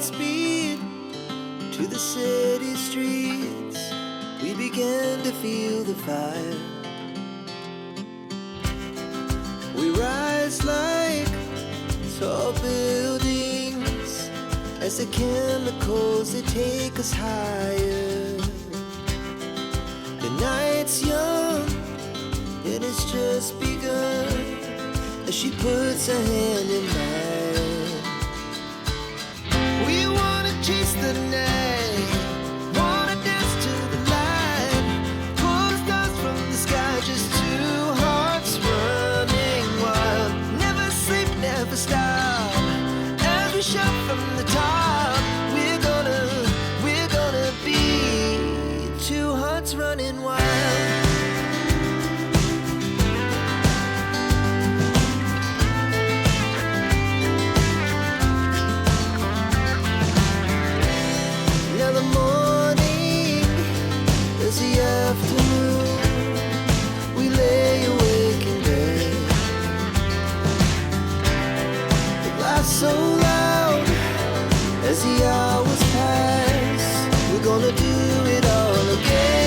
speed to the city streets. We began to feel the fire. We rise like tall buildings as the chemicals, they take us higher. The night's young, it has just begun, as she puts her hand in mine. We wanna chase the night, wanna dance to the light, pull the stars from the sky, just two hearts running wild. Never sleep, never stop, as we shout from the top. We're gonna be two hearts running wild. Now the morning is the afternoon. We lay awake in bed. The laughs so loud as the hours pass. We're gonna do it all again.